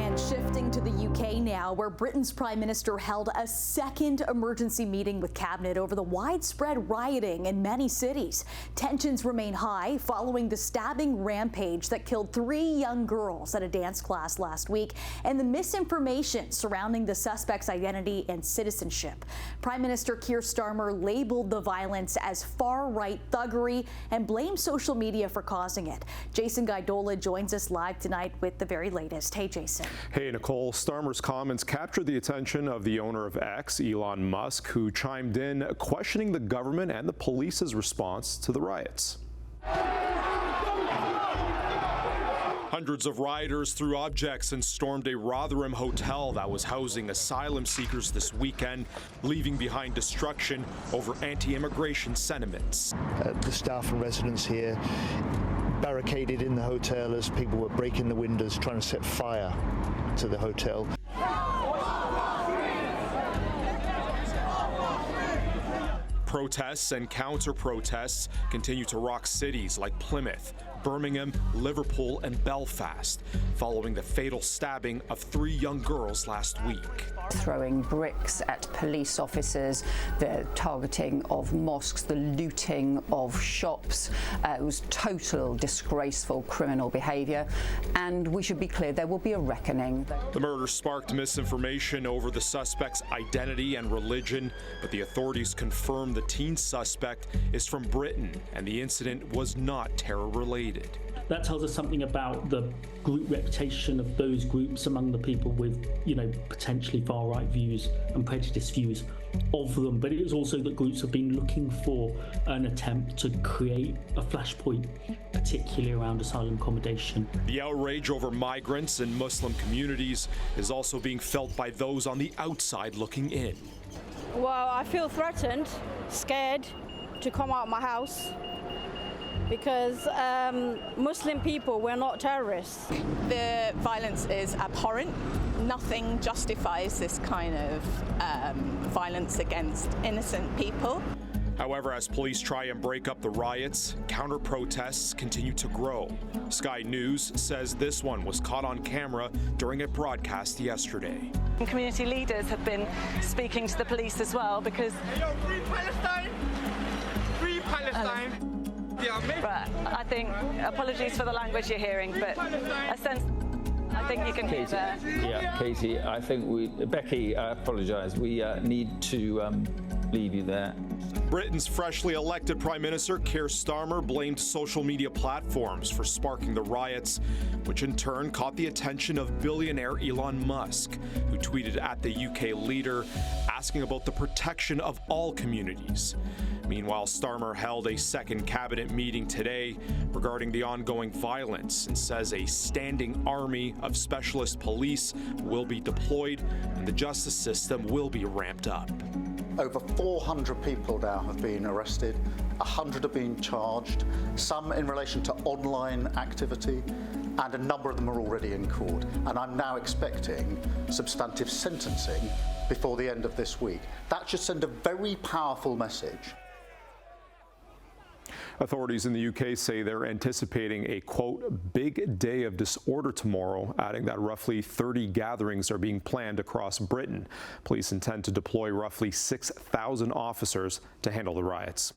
And shifting to the UK now, where Britain's Prime Minister held a second emergency meeting with Cabinet over the widespread rioting in many cities. Tensions remain high following the stabbing rampage that killed 3 young girls at a dance class last week and the misinformation surrounding the suspect's identity and citizenship. Prime Minister Keir Starmer labeled the violence as far-right thuggery and blamed social media for causing it. Jason Gaidola joins us live tonight with the very latest. Hey, Jason. Hey, Nicole. Starmer's comments captured the attention of the owner of X, Elon Musk, who chimed in questioning the government and the police's response to the riots. Hundreds of rioters threw objects and stormed a Rotherham hotel that was housing asylum seekers this weekend, leaving behind destruction over anti-immigration sentiments. The staff and residents here barricaded in the hotel as people were breaking the windows, trying to set fire to the hotel. Protests and counter-protests continue to rock cities like Plymouth, Birmingham, Liverpool, and Belfast, following the fatal stabbing of 3 young girls last week. Throwing bricks at police officers, the targeting of mosques, the looting of shops. It was total disgraceful criminal behaviour, and we should be clear, there will be a reckoning. The murder sparked misinformation over the suspect's identity and religion, but the authorities confirmed the teen suspect is from Britain and the incident was not terror-related. That tells us something about the group reputation of those groups among the people with, potentially far-right views and prejudiced views of them. But it is also that groups have been looking for an attempt to create a flashpoint, particularly around asylum accommodation. The outrage over migrants and Muslim communities is also being felt by those on the outside looking in. Well, I feel threatened, scared to come out of my house, because Muslim people, we're not terrorists. The violence is abhorrent. Nothing justifies this kind of violence against innocent people. However, as police try and break up the riots, counter-protests continue to grow. Sky News says this one was caught on camera during a broadcast yesterday. Community leaders have been speaking to the police as well because... Free Palestine! Free Palestine! But I think, apologies for the language you're hearing, but a sense, I think you can hear there. Yeah, Katie, I think Becky, I apologise. We need to leave you there. Britain's freshly elected Prime Minister Keir Starmer blamed social media platforms for sparking the riots, which in turn caught the attention of billionaire Elon Musk, who tweeted at the UK leader asking about the protection of all communities. Meanwhile, Starmer held a second cabinet meeting today regarding the ongoing violence and says a standing army of specialist police will be deployed and the justice system will be ramped up. Over 400 people now have been arrested, 100 have been charged, some in relation to online activity, and a number of them are already in court. And I'm now expecting substantive sentencing before the end of this week. That should send a very powerful message. Authorities in the UK say they're anticipating a, quote, big day of disorder tomorrow, adding that roughly 30 gatherings are being planned across Britain. Police intend to deploy roughly 6,000 officers to handle the riots.